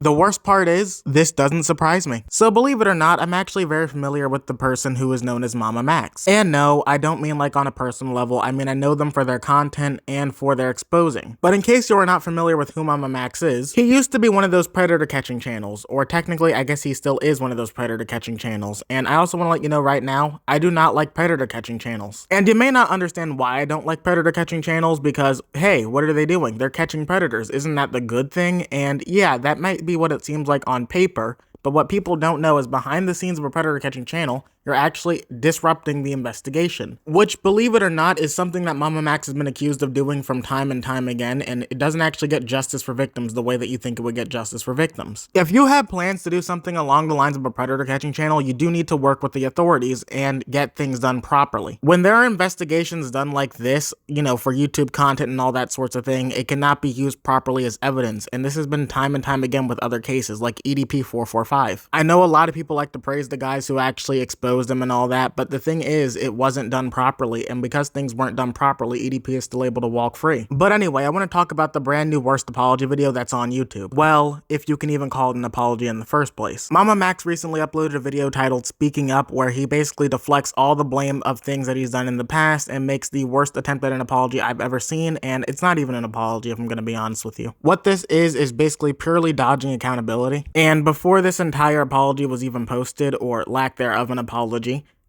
The worst part is, this doesn't surprise me. So believe it or not, I'm actually very familiar with the person who is known as MamaMax. And no, I don't mean like on a personal level, I mean I know them for their content and for their exposing. But in case you are not familiar with who MamaMax is, he used to be one of those predator catching channels, or technically I guess he still is one of those predator catching channels. And I also want to let you know right now, I do not like predator catching channels. And you may not understand why I don't like predator catching channels because, hey, what are they doing? They're catching predators. Isn't that the good thing? And yeah, that might be what it seems like on paper, but what people don't know is behind the scenes of a predator catching channel, you're actually disrupting the investigation. Which, believe it or not, is something that MamaMax has been accused of doing from time and time again, and it doesn't actually get justice for victims the way that you think it would get justice for victims. If you have plans to do something along the lines of a predator catching channel, you do need to work with the authorities and get things done properly. When there are investigations done like this, you know, for YouTube content and all that sorts of thing, it cannot be used properly as evidence, and this has been time and time again with other cases, like EDP 445. I know a lot of people like to praise the guys who actually exposed them and all that, but the thing is, it wasn't done properly, and because things weren't done properly, EDP is still able to walk free. But anyway, I want to talk about the brand new worst apology video that's on YouTube. Well, if you can even call it an apology in the first place. MamaMax recently uploaded a video titled Speaking Up, where he basically deflects all the blame of things that he's done in the past and makes the worst attempt at an apology I've ever seen, and it's not even an apology if I'm going to be honest with you. What this is basically purely dodging accountability, and before this entire apology was even posted, or lack thereof an apology,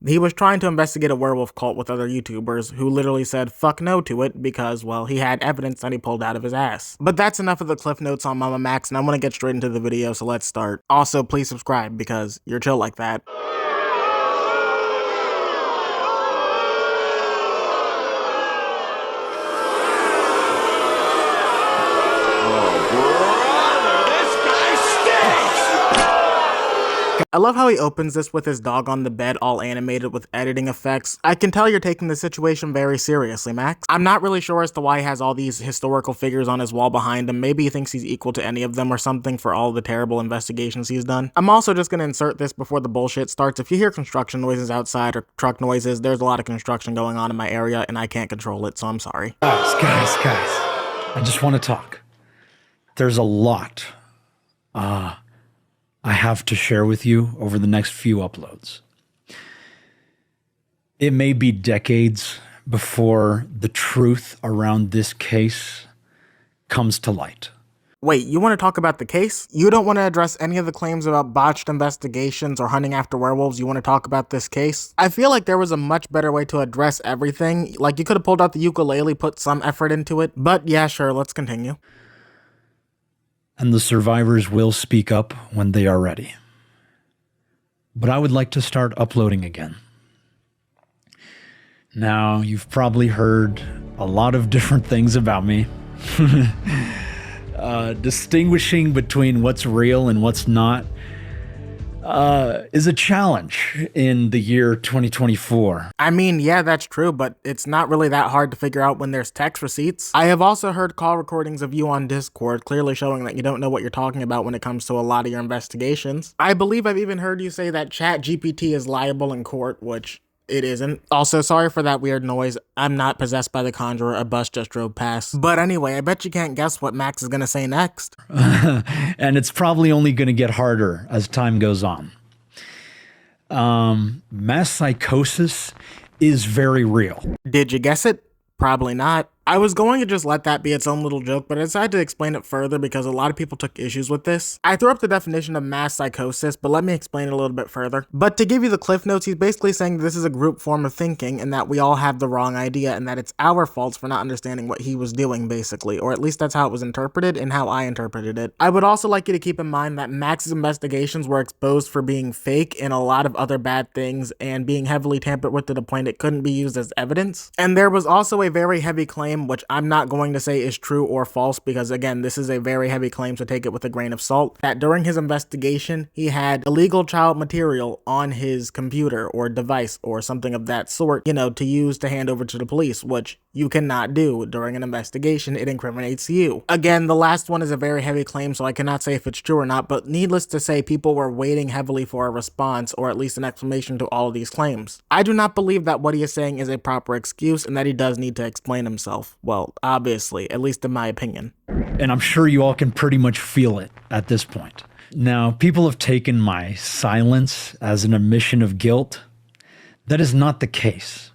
he was trying to investigate a werewolf cult with other YouTubers who literally said fuck no to it because, well, he had evidence that he pulled out of his ass. But that's enough of the cliff notes on MamaMax, and I want to get straight into the video, so let's start. Also, please subscribe because you're chill like that. I love how he opens this with his dog on the bed all animated with editing effects. I can tell you're taking the situation very seriously, Max. I'm not really sure as to why he has all these historical figures on his wall behind him. Maybe he thinks he's equal to any of them or something for all the terrible investigations he's done. I'm also just gonna insert this before the bullshit starts. If you hear construction noises outside or truck noises, there's a lot of construction going on in my area and I can't control it, so I'm sorry. Guys, I just want to talk. There's a lot I have to share with you over the next few uploads. It may be decades before the truth around this case comes to light. Wait, you want to talk about the case? You don't want to address any of the claims about botched investigations or hunting after werewolves? You want to talk about this case? I feel like there was a much better way to address everything. Like, you could have pulled out the ukulele, put some effort into it. But yeah, sure, let's continue. And the survivors will speak up when they are ready. But I would like to start uploading again. Now, you've probably heard a lot of different things about me. Distinguishing between what's real and what's not is a challenge in the year 2024. I mean, yeah, that's true, but it's not really that hard to figure out when there's text receipts. I have also heard call recordings of you on Discord, clearly showing that you don't know what you're talking about when it comes to a lot of your investigations. I believe I've even heard you say that ChatGPT is liable in court, which it isn't. Also, sorry for that weird noise. I'm not possessed by the conjurer. A bus just drove past. But anyway, I bet you can't guess what Max is gonna say next. And it's probably only gonna get harder as time goes on. Mass psychosis is very real. Did you guess it? Probably not. I was going to just let that be its own little joke, but I decided to explain it further because a lot of people took issues with this. I threw up the definition of mass psychosis, but let me explain it a little bit further. But to give you the cliff notes, he's basically saying this is a group form of thinking and that we all have the wrong idea and that it's our faults for not understanding what he was doing, basically, or at least that's how it was interpreted and how I interpreted it. I would also like you to keep in mind that Max's investigations were exposed for being fake and a lot of other bad things and being heavily tampered with to the point it couldn't be used as evidence. And there was also a very heavy claim, which I'm not going to say is true or false because, again, this is a very heavy claim, so take it with a grain of salt, that during his investigation, he had illegal child material on his computer or device or something of that sort, you know, to use to hand over to the police, which you cannot do during an investigation. It incriminates you. Again, the last one is a very heavy claim, so I cannot say if it's true or not, but needless to say, people were waiting heavily for a response or at least an explanation to all of these claims. I do not believe that what he is saying is a proper excuse and that he does need to explain himself. himself. Well, obviously, at least in my opinion. And I'm sure you all can pretty much feel it at this point. Now, people have taken my silence as an admission of guilt. That is not the case.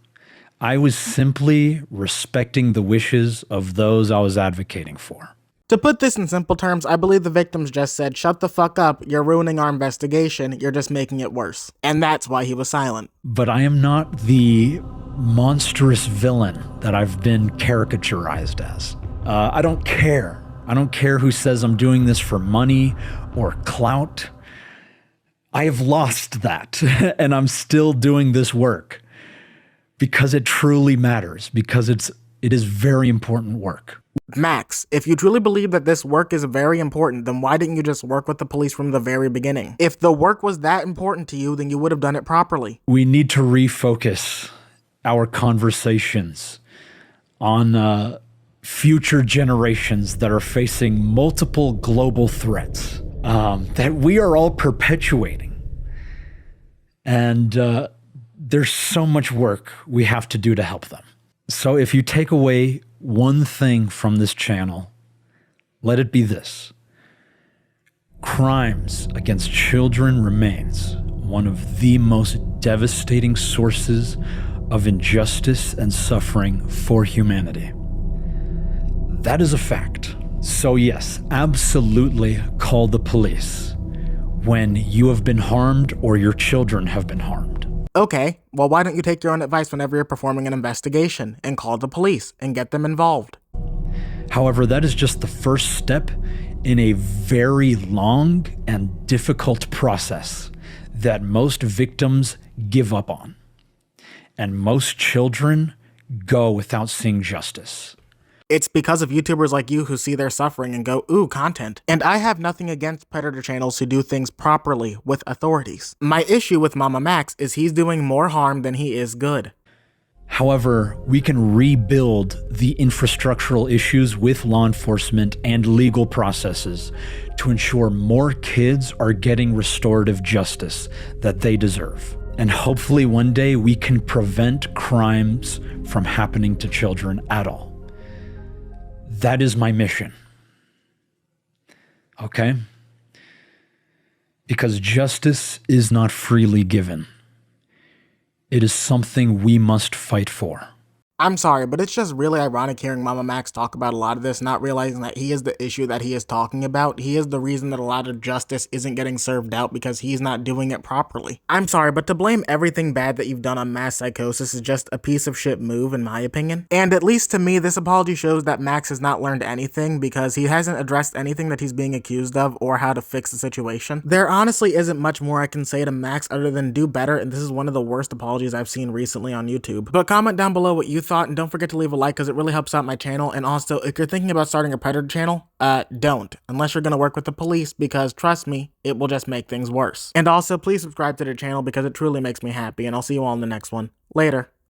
I was simply respecting the wishes of those I was advocating for. To put this in simple terms, I believe the victims just said, "Shut the fuck up, you're ruining our investigation, you're just making it worse." And that's why he was silent. But I am not the monstrous villain that I've been caricaturized as. I don't care. I don't care who says I'm doing this for money or clout. I have lost that, and I'm still doing this work because it truly matters, because it is very important work. Max, if you truly believe that this work is very important, then why didn't you just work with the police from the very beginning? If the work was that important to you, then you would have done it properly. We need to refocus our conversations on future generations that are facing multiple global threats that we are all perpetuating. And there's so much work we have to do to help them. So if you take away one thing from this channel, let it be this: crimes against children remains one of the most devastating sources of injustice and suffering for humanity. That is a fact. So yes, absolutely call the police when you have been harmed or your children have been harmed. Okay, well why don't you take your own advice whenever you're performing an investigation and call the police and get them involved? However, that is just the first step in a very long and difficult process that most victims give up on. And most children go without seeing justice. It's because of YouTubers like you who see their suffering and go, ooh, content. And I have nothing against predator channels who do things properly with authorities. My issue with MamaMax is he's doing more harm than he is good. However, we can rebuild the infrastructural issues with law enforcement and legal processes to ensure more kids are getting restorative justice that they deserve. And hopefully one day we can prevent crimes from happening to children at all. That is my mission. Okay? Because justice is not freely given. It is something we must fight for. I'm sorry, but it's just really ironic hearing MamaMax talk about a lot of this, not realizing that he is the issue that he is talking about. He is the reason that a lot of justice isn't getting served out because he's not doing it properly. I'm sorry, but to blame everything bad that you've done on mass psychosis is just a piece of shit move in my opinion. And at least to me, this apology shows that Max has not learned anything because he hasn't addressed anything that he's being accused of or how to fix the situation. There honestly isn't much more I can say to Max other than do better, and this is one of the worst apologies I've seen recently on YouTube. But comment down below what you thought, and don't forget to leave a like because it really helps out my channel. And also, if you're thinking about starting a predator channel, don't, unless you're gonna work with the police, because trust me, it will just make things worse. And also, please subscribe to the channel because it truly makes me happy, and I'll see you all in the next one. Later.